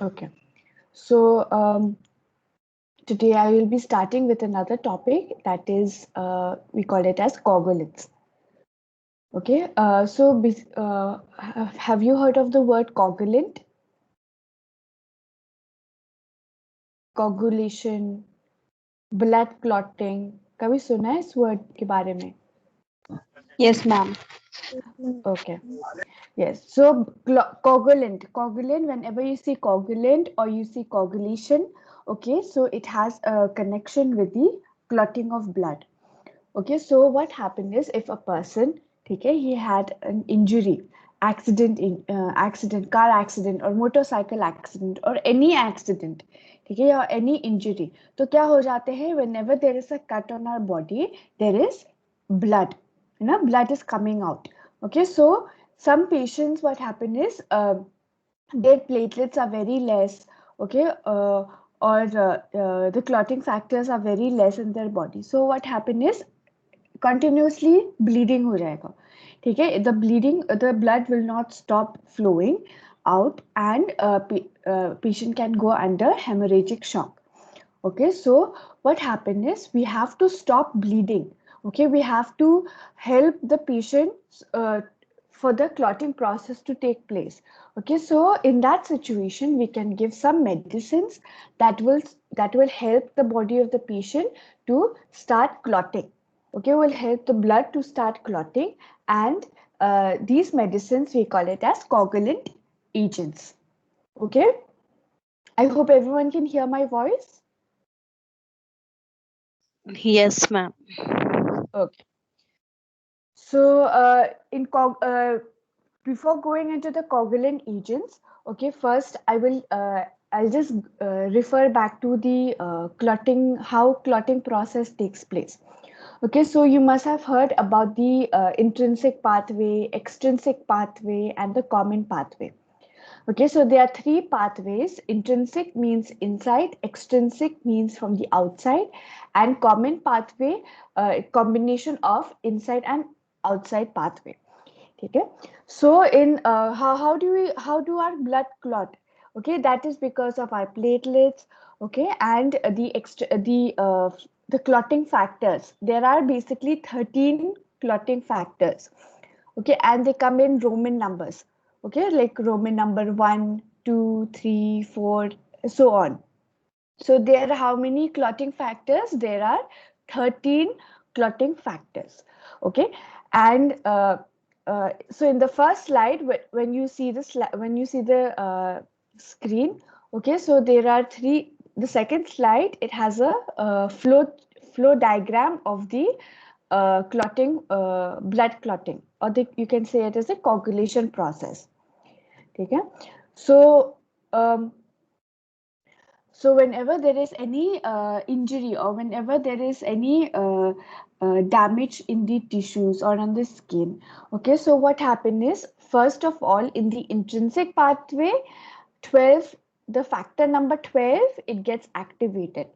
Okay. So today I will be starting with another topic that is we call it as coagulants. Okay. Have you heard of the word coagulant? Coagulation, blood clotting. कभी सुना है इस word के बारे में? Yes, ma'am. Okay. Yes. So coagulant. Whenever you see coagulant or you see coagulation, okay, so it has a connection with the clotting of blood. Okay, so what happened is if a person, okay, he had an injury, accident, car accident or motorcycle accident or any accident, ठीक है, or any injury, तो क्या हो जाते हैं whenever there is a cut on our body, there is blood, blood is coming out. Okay, so some patients, what happen is their platelets are very less, okay, or the clotting factors are very less in their body. So what happen is continuously bleeding हो जाएगा, ठीक है, the blood will not stop flowing out, and patient can go under hemorrhagic shock. Okay, so what happened is we have to stop bleeding. Okay, we have to help the patient for the clotting process to take place. Okay, so in that situation we can give some medicines that will help the body of the patient to start clotting. Okay, will help the blood to start clotting, and these medicines we call it as coagulant agents. Okay, I hope everyone can hear my voice. Yes, ma'am. Okay. So, before going into the coagulant agents, okay, first I'll just refer back to the clotting, how clotting process takes place. Okay, so you must have heard about the intrinsic pathway, extrinsic pathway, and the common pathway. Okay, so there are three pathways. Intrinsic means inside, extrinsic means from the outside, and common pathway, combination of inside and outside pathway. Okay, so in how do our blood clot? Okay, that is because of our platelets. Okay, and the clotting factors. There are basically 13 clotting factors. Okay, and they come in Roman numbers. Okay, like Roman number 1, 2, 3, 4, so on. So there are how many clotting factors? There are 13 clotting factors. Okay, and so in the first slide, when you see the screen, okay, so there are three. The second slide, it has a flow diagram of the blood clotting, or you can say it as a coagulation process. Okay, so um, so whenever there is any injury, or whenever there is any damage in the tissues or on the skin, okay, so what happens is, first of all, in the intrinsic pathway, 12, the factor number 12, it gets activated.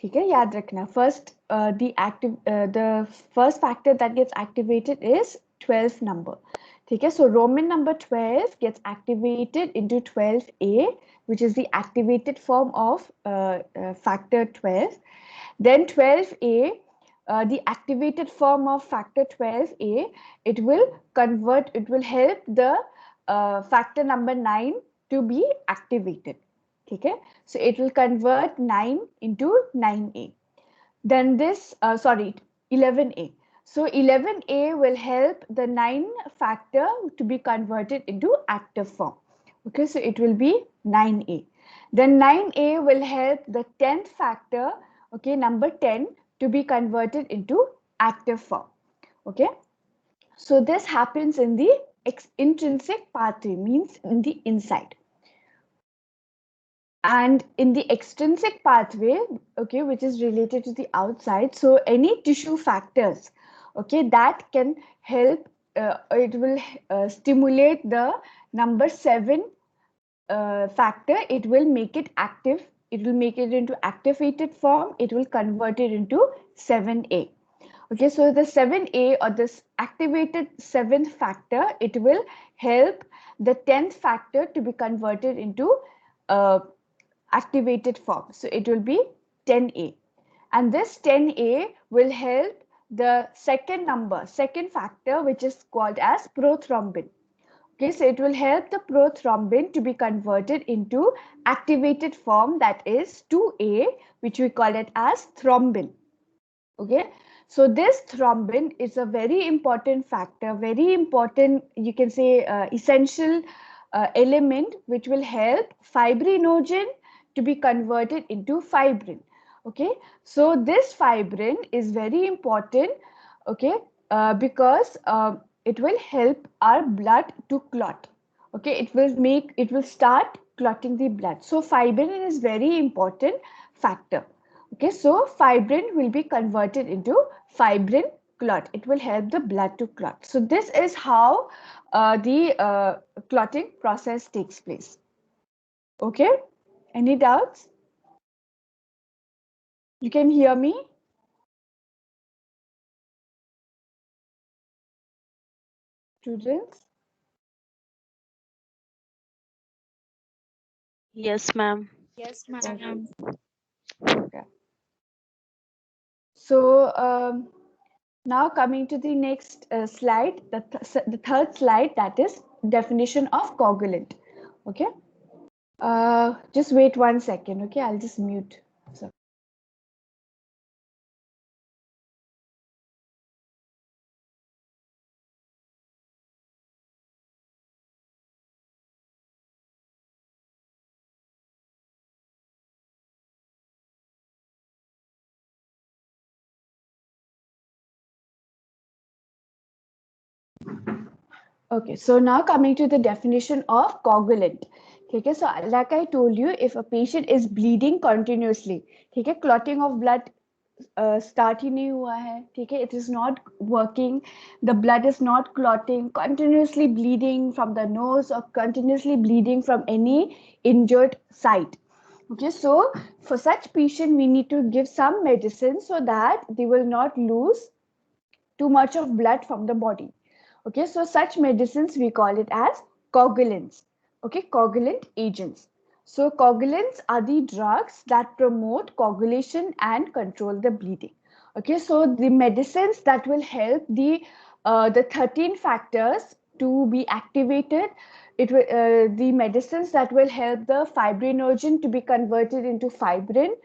ठीक है, याद रखना, first the first factor that gets activated is 12th number. ठीक है, so Roman number 12 gets activated into 12A, which is the activated form of factor 12. Then 12A, the activated form of factor 12A, it will help the factor number 9 to be activated. Okay, so it will convert 9 into 9A. Then this, sorry, 11A. So 11A will help the 9 factor to be converted into active form. Okay, so it will be 9A. Then 9A will help the 10th factor, okay, number 10, to be converted into active form. Okay, so this happens in the intrinsic pathway, means in the inside. And in the extrinsic pathway, okay, which is related to the outside, so any tissue factors, okay, that can help, it will stimulate the number 7 factor. It will make it active, it will make it into activated form, it will convert it into 7A. Okay, so the 7A, or this activated 7th factor, it will help the 10th factor to be converted into activated form. So it will be 10A. And this 10A will help the second factor, which is called as prothrombin. Okay, so it will help the prothrombin to be converted into activated form, that is 2A, which we call it as thrombin. Okay, so this thrombin is a very important factor, very important, you can say essential element, which will help fibrinogen to be converted into fibrin. Okay, so this fibrin is very important. Okay, because it will help our blood to clot. Okay, it will start clotting the blood. So fibrin is very important factor. Okay, so fibrin will be converted into fibrin clot. It will help the blood to clot. So this is how the clotting process takes place. Okay, any doubts? You can hear me? Students? Yes, ma'am. Yes, ma'am. Okay. So now coming to the next slide, the third slide, that is definition of coagulant. Okay. Just wait 1 second. Okay, I'll just mute. So. Okay, so now coming to the definition of coagulant. Okay, so like I told you, if a patient is bleeding continuously, okay, clotting of blood start ही नहीं हुआ है, ठीक है, it is not working, the blood is not clotting, continuously bleeding from the nose or continuously bleeding from any injured site. Okay, so for such patient, we need to give some medicine so that they will not lose too much of blood from the body. Okay, so such medicines we call it as coagulants. Okay, coagulant agents. So coagulants are the drugs that promote coagulation and control the bleeding. Okay, so the medicines that will help the 13 factors to be activated. It will the medicines that will help the fibrinogen to be converted into fibrin.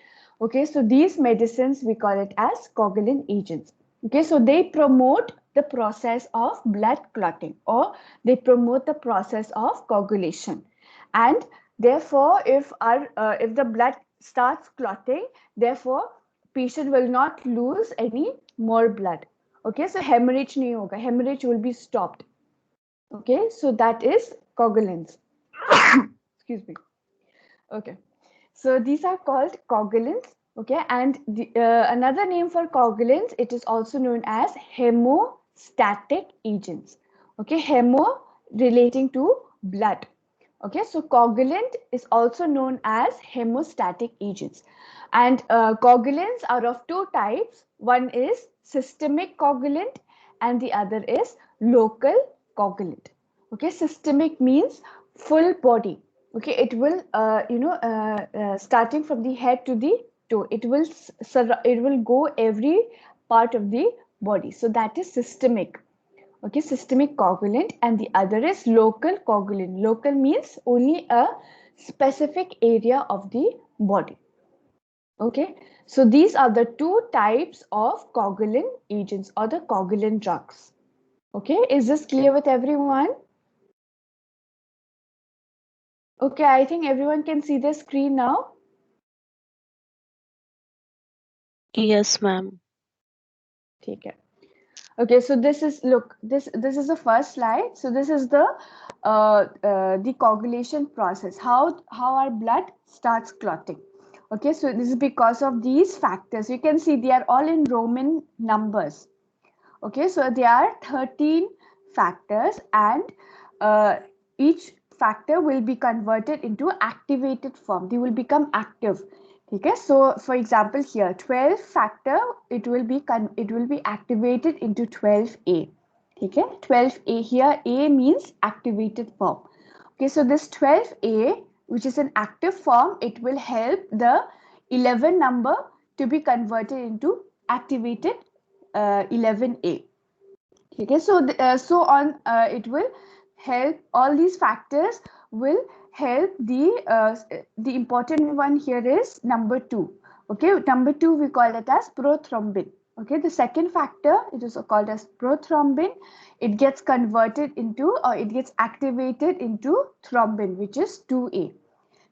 Okay, so these medicines we call it as coagulant agents. Okay, so they promote the process of blood clotting, or they promote the process of coagulation. And therefore, if the blood starts clotting, therefore patient will not lose any more blood. Okay, so hemorrhage nahi hoga, hemorrhage will be stopped. Okay, so that is coagulants. Excuse me. Okay, so these are called coagulants. Okay, and another name for coagulants, it is also known as hemostatic agents. Okay, hemo relating to blood. Okay, so coagulant is also known as hemostatic agents. And coagulants are of two types. One is systemic coagulant and the other is local coagulant. Okay, systemic means full body. Okay, it will starting from the head to the toe, it will go every part of the body, so that is systemic. Okay, systemic coagulant. And the other is local coagulant. Local means only a specific area of the body. Okay, so these are the two types of coagulant agents or the coagulant drugs. Okay, is this clear with everyone? Okay, I think everyone can see the screen now. Yes, ma'am. Okay. Okay, so this is, look, this is the first slide. So this is the coagulation process, how our blood starts clotting. Okay, so this is because of these factors. You can see they are all in Roman numbers. Okay, so there are 13 factors, and each factor will be converted into activated form. They will become active. Okay, so for example here 12 factor, it will be activated into 12A. Okay, 12A, here A means activated form. Okay, so this 12A which is an active form, it will help the 11 number to be converted into activated 11A. Okay, so it will help, all these factors will help the important one here is number 2. Okay, number 2 we call it as prothrombin. Okay, the second factor, it is called as prothrombin. It gets converted into, or it gets activated into thrombin, which is 2A.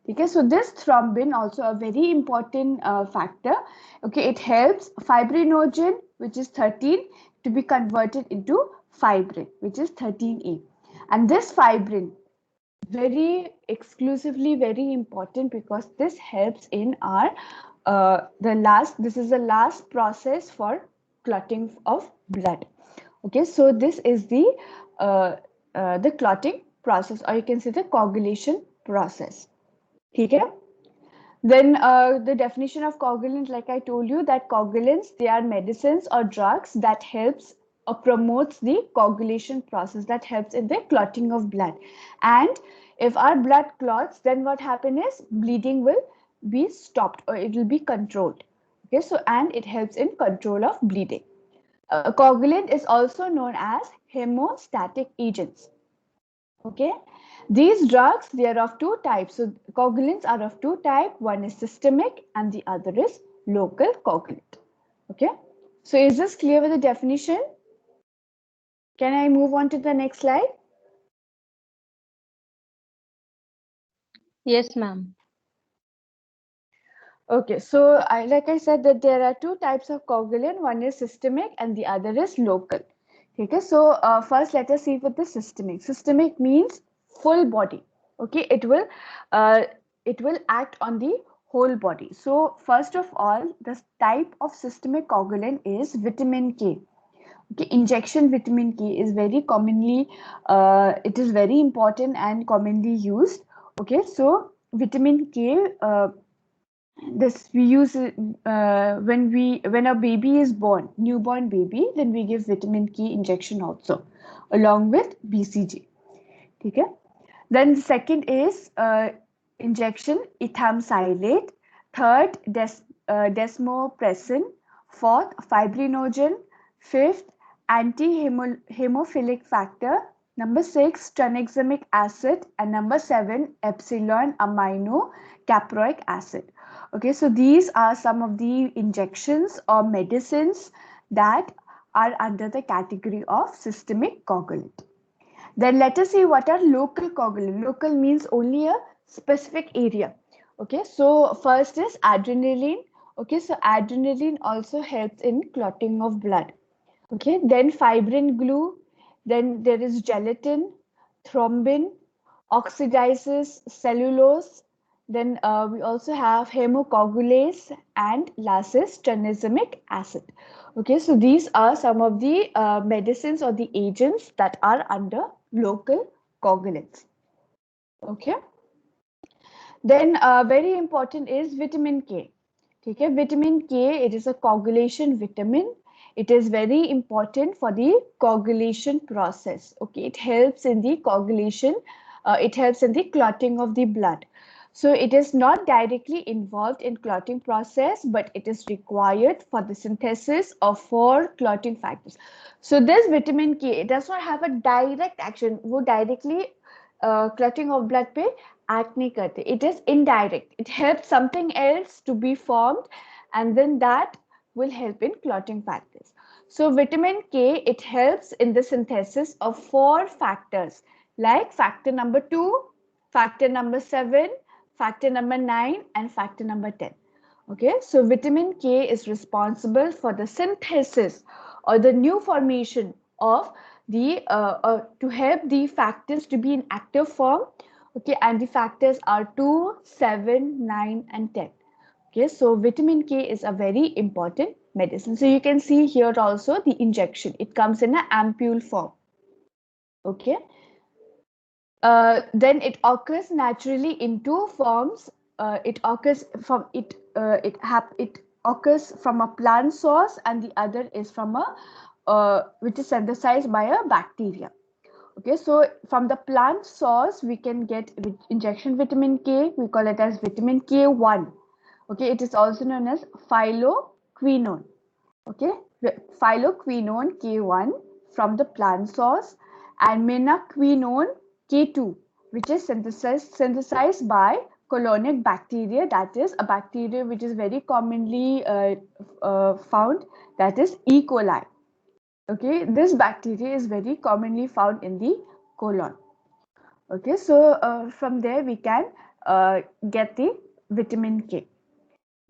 Okay, so this thrombin also a very important factor. Okay, it helps fibrinogen, which is 13, to be converted into fibrin, which is 13A. And this fibrin, very exclusively very important, because this helps in our this is the last process for clotting of blood. Okay, so this is the clotting process, or you can say the coagulation process. Okay. Then the definition of coagulant, like I told you, that coagulants, they are medicines or drugs that helps or promotes the coagulation process, that helps in the clotting of blood. And if our blood clots, then what happens is bleeding will be stopped, or it will be controlled. Okay, so and it helps in control of bleeding. Coagulant is also known as hemostatic agents. Okay, these drugs, they are of two types. So coagulants are of two types. One is systemic and the other is local coagulant. Okay, so is this clear with the definition? Can I move on to the next slide? Yes, ma'am. Okay, so like I said that there are two types of coagulant. One is systemic and the other is local. Okay, so first let us see with the systemic. Systemic means full body. Okay, it will act on the whole body. So first of all, the type of systemic coagulant is vitamin K. Okay, injection vitamin K is very commonly, it is very important and commonly used. Okay, so vitamin K, this we use when a baby is born, newborn baby, then we give vitamin K injection also, along with BCG. Okay. Then the second is injection ethamsilate. Third, desmopressin. Fourth, fibrinogen. Fifth, anti-hemophilic factor. Number 6, tranexamic acid. And number 7, epsilon amino caproic acid. Okay, so these are some of the injections or medicines that are under the category of systemic coagulant. Then let us see what are local coagulant. Local means only a specific area. Okay, so first is adrenaline. Okay, so adrenaline also helps in clotting of blood. Okay, then fibrin glue, then there is gelatin, thrombin, oxidizes cellulose, then we also have hemocoagulase and lases tranexamic acid. Okay, so these are some of the medicines or the agents that are under local coagulants. Okay, then very important is vitamin K. Okay, vitamin K, it is a coagulation vitamin. It is very important for the coagulation process. Okay, it helps in the coagulation. It helps in the clotting of the blood. So it is not directly involved in clotting process, but it is required for the synthesis of 4 clotting factors. So this vitamin K, it does not have a direct action. वो directly clotting of blood पे act नहीं करते. It is indirect. It helps something else to be formed, and then that will help in clotting factors. So vitamin K, it helps in the synthesis of 4 factors, like factor number 2, factor number 7, factor number 9, and factor number 10. Okay, so vitamin K is responsible for the synthesis or the new formation of the to help the factors to be in active form. Okay, and the factors are 2, 7, 9, and 10. Okay, so vitamin K is a very important medicine. So you can see here also the injection. It comes in an ampule form. Okay. Then it occurs naturally in two forms. It occurs from it occurs from a plant source, and the other is from a which is synthesized by a bacteria. Okay, so from the plant source, we can get injection vitamin K. We call it as vitamin K1. Okay, it is also known as phylloquinone. Okay, phylloquinone K1 from the plant source, and menaquinone K2, which is synthesized by colonic bacteria. That is a bacteria which is very commonly found. That is E. coli. Okay, this bacteria is very commonly found in the colon. Okay, so from there we can get the vitamin K.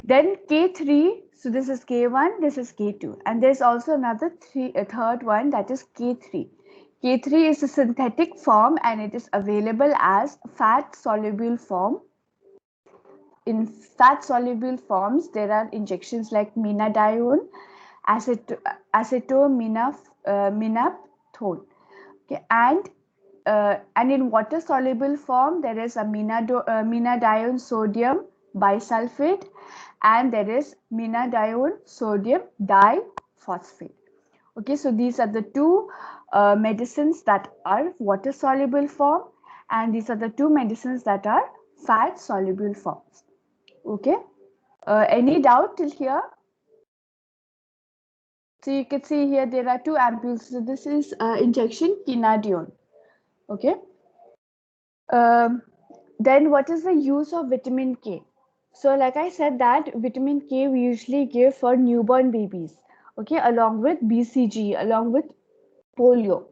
Then K3, so this is K1, this is K2, and there's also another third one, that is K3. K3 is a synthetic form and it is available as fat soluble form. In fat soluble forms, there are injections like minadione, acetominophthalate. Okay, and in water soluble form, there is a minadione sodium bisulfate, and there is minadione sodium diphosphate. Okay, so these are the two medicines that are water soluble form, and these are the two medicines that are fat soluble forms. Okay, any doubt till here? So you can see here there are two ampules. So this is injection quinadione. Okay. Then what is the use of vitamin K? So like I said that vitamin K we usually give for newborn babies. Okay, along with BCG, along with polio.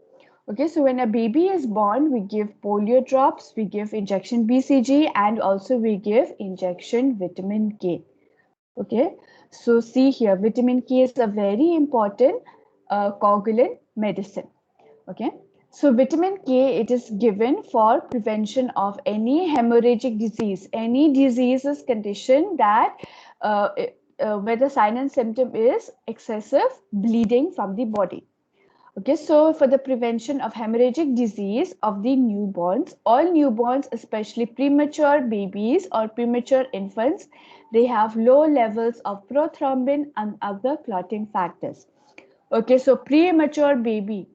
Okay, so when a baby is born, we give polio drops, we give injection BCG, and also we give injection vitamin K. Okay, so see here, vitamin K is a very important coagulant medicine. Okay, so vitamin K, it is given for prevention of any hemorrhagic disease, any diseases condition that where the sign and symptom is excessive bleeding from the body. Okay, so for the prevention of hemorrhagic disease of the newborns, all newborns, especially premature babies or premature infants, they have low levels of prothrombin and other clotting factors. Okay, so premature baby.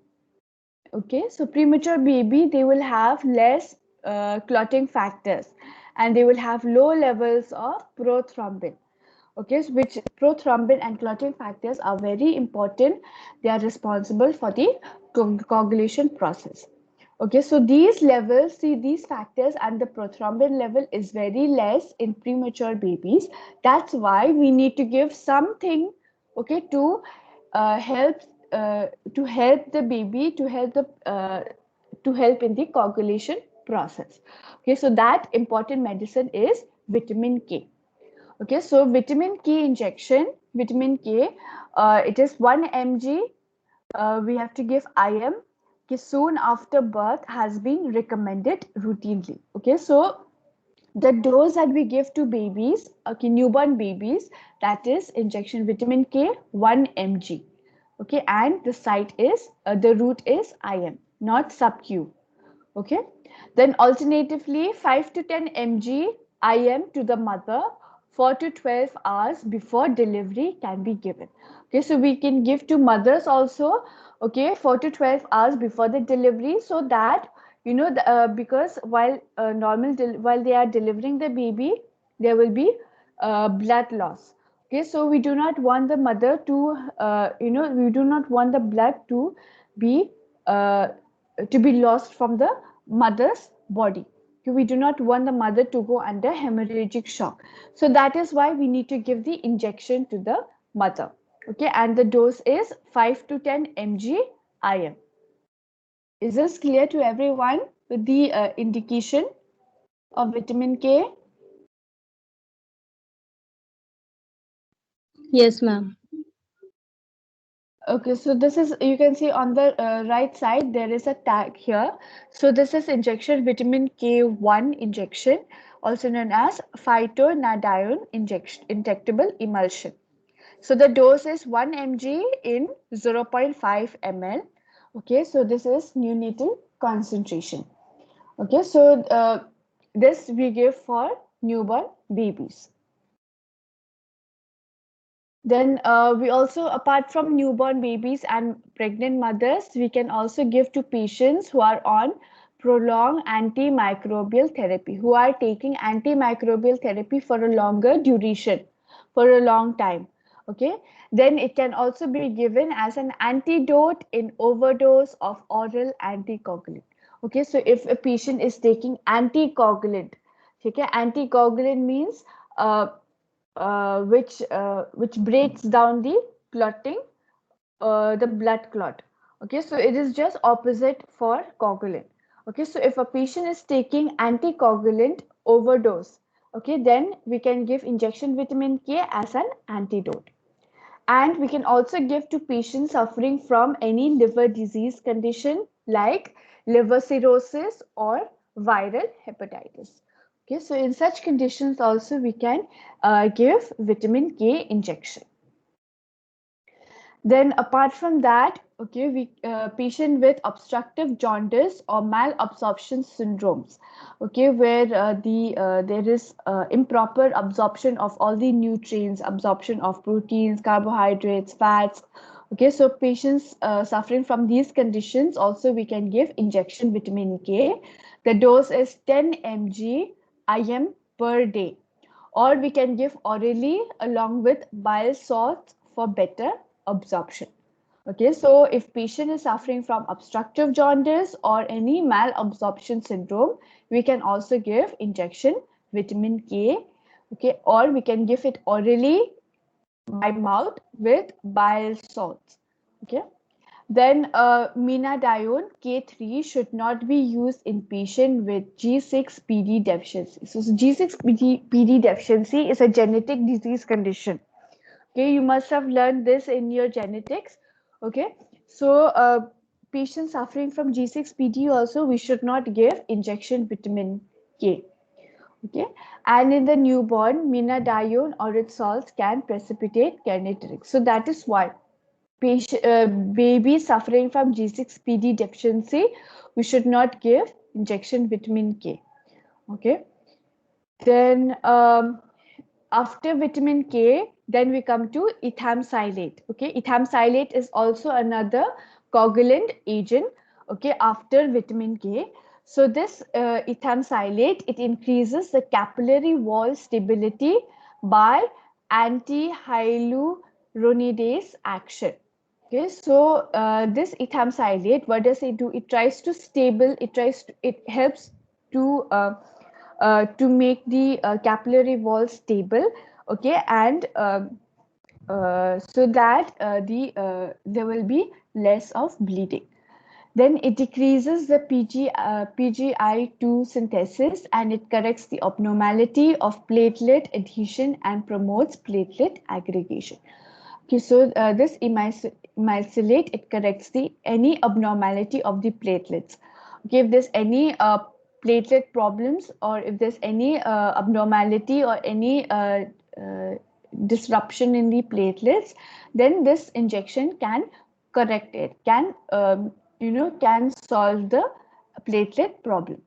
Okay, so premature baby, they will have less clotting factors and they will have low levels of prothrombin. Okay, so which prothrombin and clotting factors are very important. They are responsible for the coagulation process. Okay, so these levels, see these factors, and the prothrombin level is very less in premature babies. That's why we need to give something, okay, help to help the baby, to help in the coagulation process. Okay, so that important medicine is vitamin K. Okay, so vitamin K injection, vitamin K, it is 1 mg. We have to give IM. Okay, soon after birth has been recommended routinely. Okay, so the dose that we give to babies, okay, newborn babies, that is injection vitamin K 1 mg. Okay, and the site is the route is IM, not sub-Q. Okay, then alternatively 5 to 10 mg IM to the mother 4 to 12 hours before delivery can be given. Okay, so we can give to mothers also, okay, 4 to 12 hours before the delivery, so that you know because while while they are delivering the baby, there will be blood loss. Okay, so we do not want the mother to we do not want the blood be uh, to be lost from the mother's body. We do not want the mother to go under hemorrhagic shock. So that is why we need to give the injection to the mother. Okay, and the dose is 5 to 10 mg IM. Is this clear to everyone with the indication of vitamin K? Yes, ma'am. Okay, so this is, you can see on the right side, there is a tag here. So this is injection vitamin K1 injection, also known as phytonadione injection, injectable emulsion. So the dose is 1 mg in 0.5 ml. Okay, so this is neonatal concentration. Okay, so this we give for newborn babies. Then we also, apart from newborn babies and pregnant mothers, we can also give to patients who are on prolonged antimicrobial therapy, who are taking antimicrobial therapy for a longer duration, for a long time. Okay, then it can also be given as an antidote in overdose of oral anticoagulant. Okay, so if a patient is taking anticoagulant, okay, anticoagulant means which breaks down the clotting, the blood clot. Okay, so it is just opposite for coagulant. Okay, so if a patient is taking anticoagulant overdose, okay, then we can give injection vitamin K as an antidote. And we can also give to patients suffering from any liver disease condition like liver cirrhosis or viral hepatitis. Okay, so in such conditions also we can give vitamin K injection. Then apart from that, okay, we patient with obstructive jaundice or malabsorption syndromes, okay, where there is improper absorption of all the nutrients, absorption of proteins, carbohydrates, fats. Okay, so patients suffering from these conditions also we can give injection vitamin K. The dose is 10 mg IM per day, or we can give orally along with bile salts for better absorption. Okay, so if patient is suffering from obstructive jaundice or any malabsorption syndrome, we can also give injection vitamin K. Okay, or we can give it orally by mouth with bile salts. Okay. Then Minadione K3 should not be used in patient with G6PD deficiency. So G6PD deficiency is a genetic disease condition. Okay, you must have learned this in your genetics. Okay, so patients suffering from G6PD also, we should not give injection vitamin K. Okay, and in the newborn, Minadione or its salts can precipitate kernicterus. So that is why baby suffering from G6PD deficiency, we should not give injection vitamin K. Okay. Then after vitamin K, then we come to ethamsilate. Okay, ethamsilate is also another coagulant agent. Okay, after vitamin K. So this ethamsilate, it increases the capillary wall stability by anti-hyaluronidase action. Okay, so this ethamsilate, what does it do? It tries to stable, it helps to make the capillary wall stable. Okay, and so that there will be less of bleeding. Then it decreases the PGI2 synthesis, and it corrects the abnormality of platelet adhesion and promotes platelet aggregation. Okay, so this emulsilate, it corrects the any abnormality of the platelets. Okay, if there's any platelet problems, or if there's any abnormality or any disruption in the platelets, then this injection can correct it, can solve the platelet problem.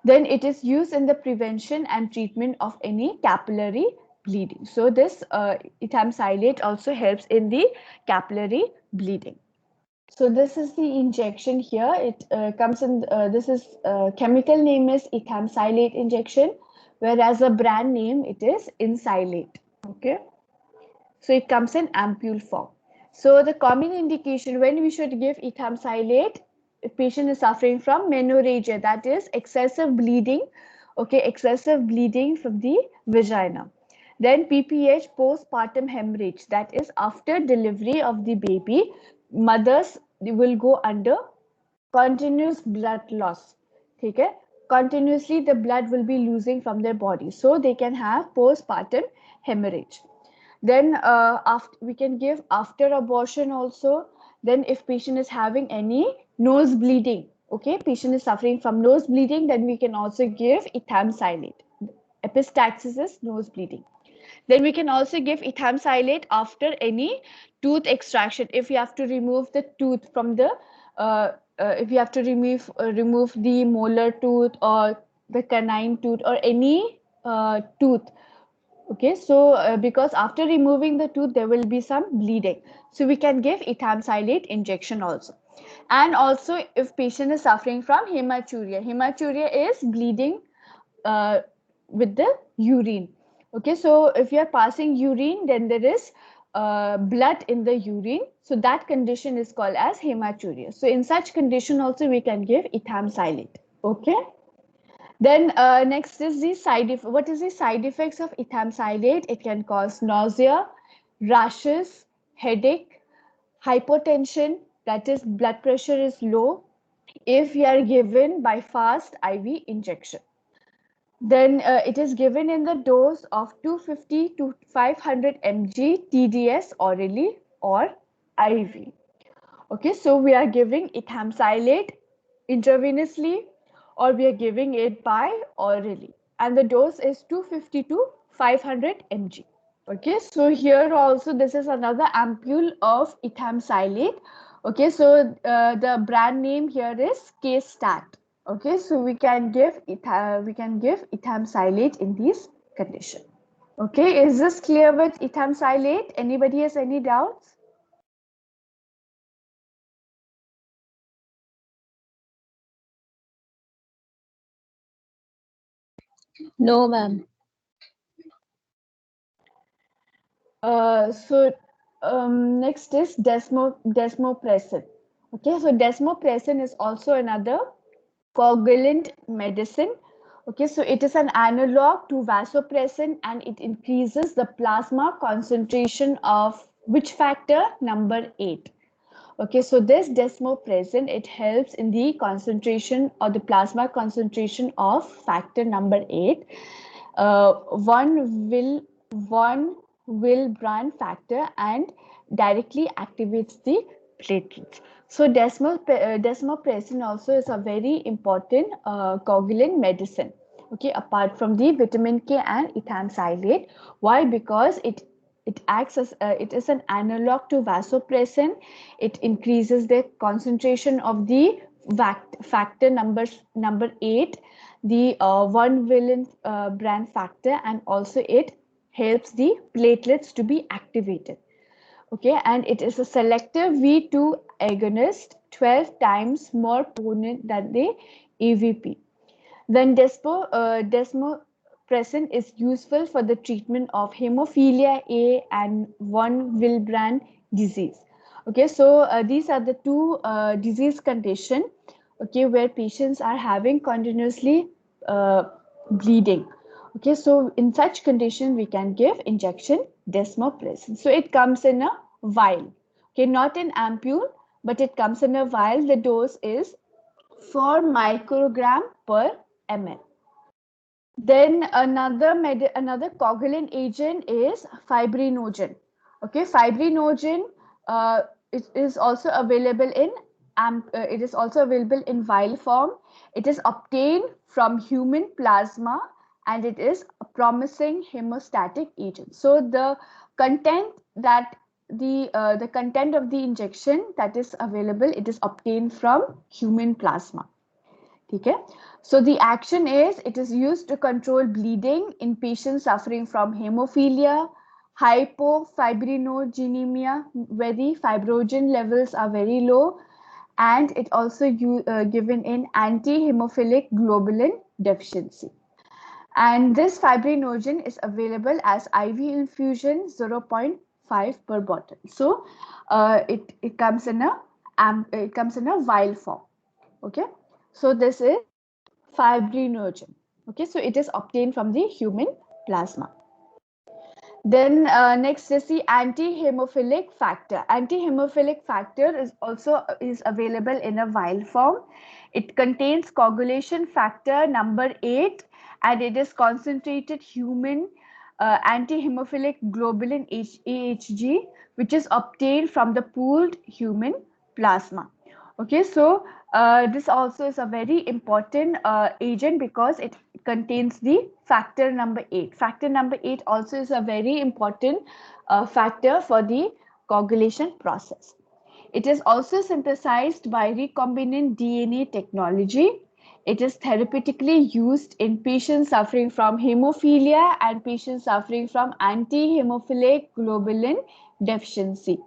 Then it is used in the prevention and treatment of any capillary bleeding. So this ethamsilate also helps in the capillary bleeding. So this is the injection here. It comes in, this is chemical name is ethamsilate injection, whereas the brand name it is Insilate. Okay. So it comes in ampule form. So the common indication when we should give ethamsilate, if patient is suffering from menorrhagia, that is excessive bleeding, okay, excessive bleeding from the vagina. Then PPH, postpartum hemorrhage, that is after delivery of the baby, mothers will go under continuous blood loss. Okay, continuously the blood will be losing from their body, so they can have postpartum hemorrhage. Then after, we can give after abortion also. Then if patient is having any nose bleeding, okay, patient is suffering from nose bleeding, then we can also give ethamsilate. Epistaxis is nose bleeding. Then we can also give ethamsilate after any tooth extraction. If you have to remove the tooth from the if you have to remove the molar tooth or the canine tooth or any tooth, Okay, so because after removing the tooth, there will be some bleeding. So we can give ethamsalate injection also. And also if patient is suffering from hematuria is bleeding uh, with the urine. Okay, so if you are passing urine, then there is blood in the urine. So that condition is called as hematuria. So in such condition also we can give ethamsalate. Okay. Then next is the what is the side effects of ethamsalate? It can cause nausea, rashes, headache, hypotension, that is blood pressure is low if you are given by fast IV injection. Then it is given in the dose of 250 to 500 mg TDS orally or IV. Okay, so we are giving ethamsalate intravenously or we are giving it by orally, and the dose is 250 to 500 mg. Okay, so here also this is another ampule of ethamsalate. Okay, so the brand name here is K-Stat. Okay, so we can give ethamsalate in this condition. Okay, is this clear with ethamsalate? Anybody has any doubts? No, ma'am. Next is desmopressin. Okay, so desmopressin is also another coagulant medicine. Okay, so it is an analog to vasopressin and it increases the plasma concentration of which factor? Number 8. Okay, so this desmopressin, it helps in the concentration or the plasma concentration of factor number 8. Uh, one will one Willebrand factor and directly activates the platelets. So desmopressin also is a very important coagulant medicine. Okay, apart from the vitamin K and ethamsalate. Why? Because it acts as it is an analog to vasopressin. It increases the concentration of the factor number 8, the one valent brand factor, and also it helps the platelets to be activated. Okay, and it is a selective V2 agonist, 12 times more potent than the EVP. Then desmopressin is useful for the treatment of hemophilia A and von Willebrand disease. Okay, so these are the two disease condition, okay, where patients are having continuously uh, bleeding. Okay, so in such condition we can give injection desmopressin. So it comes in a vial. Okay, not an ampule, but it comes in a vial. The dose is 4 microgram per ml. Then another coagulant agent is fibrinogen. Okay, fibrinogen it is also available in vial form. It is obtained from human plasma and it is a promising hemostatic agent. So the content that the content of the injection that is available, it is obtained from human plasma. Okay, so the action is it is used to control bleeding in patients suffering from hemophilia, hypofibrinogenemia, where the fibrogen levels are very low, and it also given in anti-hemophilic globulin deficiency. And this fibrinogen is available as IV infusion 0.5 per bottle. So it comes in a vial form. Okay, so this is fibrinogen. Okay, so it is obtained from the human plasma. Then next is the anti-hemophilic factor. Anti-hemophilic factor is also available in a vial form. It contains coagulation factor number 8 and it is concentrated human anti-hemophilic globulin AHG, which is obtained from the pooled human plasma. Okay, so this also is a very important agent because it contains the factor number 8. Factor number 8 also is a very important factor for the coagulation process. It is also synthesized by recombinant DNA technology. It is therapeutically used in patients suffering from hemophilia and patients suffering from anti-hemophilic globulin deficiency.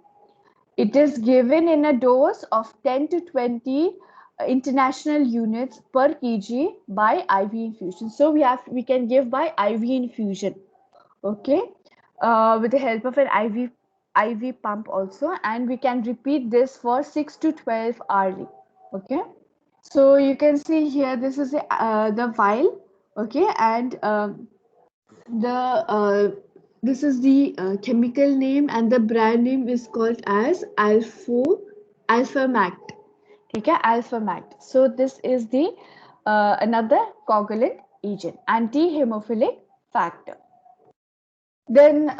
It is given in a dose of 10 to 20 international units per kg by IV infusion. So we can give by IV infusion, okay, with the help of an IV pump also, and we can repeat this for 6 to 12 hourly, okay. So you can see here, this is the vial, okay, and the this is the chemical name, and the brand name is called as Alphamact. Okay, Alphamact. So this is the another coagulant agent, anti-hemophilic factor. Then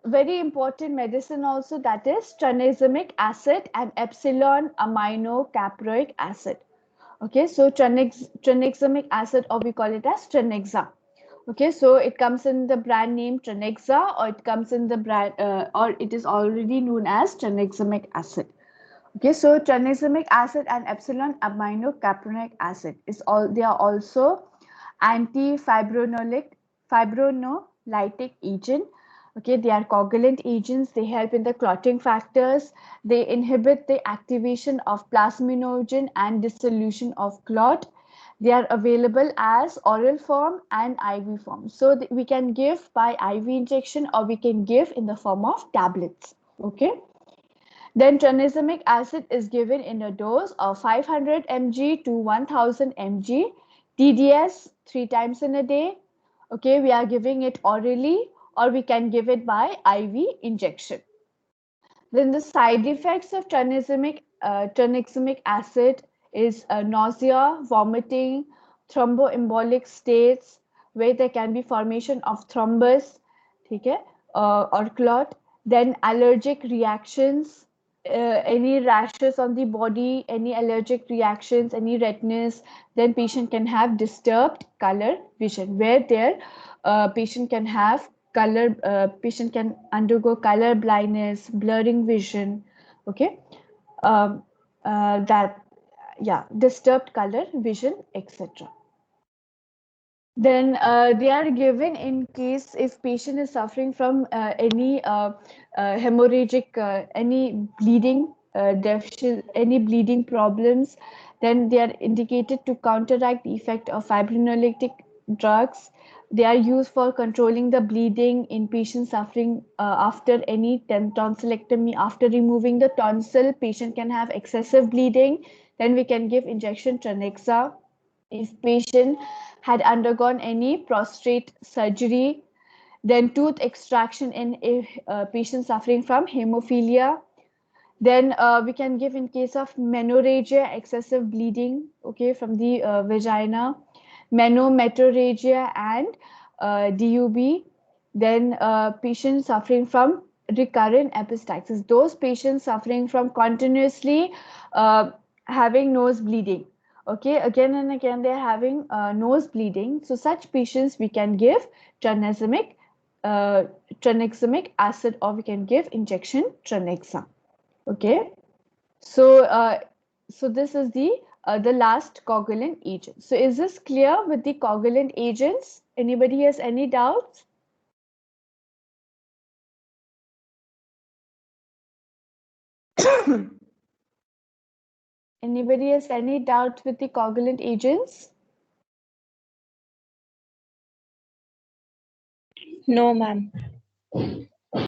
very important medicine also, that is tranexamic acid and epsilon aminocaproic acid. Okay, so tranexamic acid, or we call it as Trenexa. Okay, so it comes in the brand name Trenexa, or it comes in the brand, or it is already known as tranexamic acid. Okay, so tranexamic acid and epsilon aminocaproic acid is all. They are also anti-fibrinolytic agent. Okay, they are coagulant agents. They help in the clotting factors. They inhibit the activation of plasminogen and dissolution of clot. They are available as oral form and IV form. So we can give by IV injection, or we can give in the form of tablets. Okay. Then tranexamic acid is given in a dose of 500 mg to 1000 mg, TDS 3 times in a day. Okay, we are giving it orally, or we can give it by IV injection. Then the side effects of tranexamic acid is nausea, vomiting, thromboembolic states, where there can be formation of thrombus, okay, or clot. Then allergic reactions, any rashes on the body, any allergic reactions, any redness. Then patient can have disturbed color vision, where their patient can have patient can undergo color blindness, blurring vision, okay, um, that, yeah, disturbed color vision, etc. Then they are given in case if patient is suffering from any hemorrhagic, any bleeding deficit, any bleeding problems. Then they are indicated to counteract the effect of fibrinolytic drugs. They are used for controlling the bleeding in patients suffering after any tonsillectomy. After removing the tonsil, patient can have excessive bleeding. Then we can give injection Trenexa. If patient had undergone any prostate surgery, then tooth extraction in a patient suffering from hemophilia. Then we can give in case of menorrhagia, excessive bleeding, okay, from the vagina, menometrorrhagia, and DUB. Then patients suffering from recurrent epistaxis, those patients suffering from continuously having nose bleeding. Okay, again and again they're having nose bleeding. So such patients we can give tranexamic acid, or we can give injection Trenexa. Okay, so so this is the last coagulant agent. So is this clear with the coagulant agents? Anybody has any doubts? Anybody has any doubt with the coagulant agents? No, ma'am.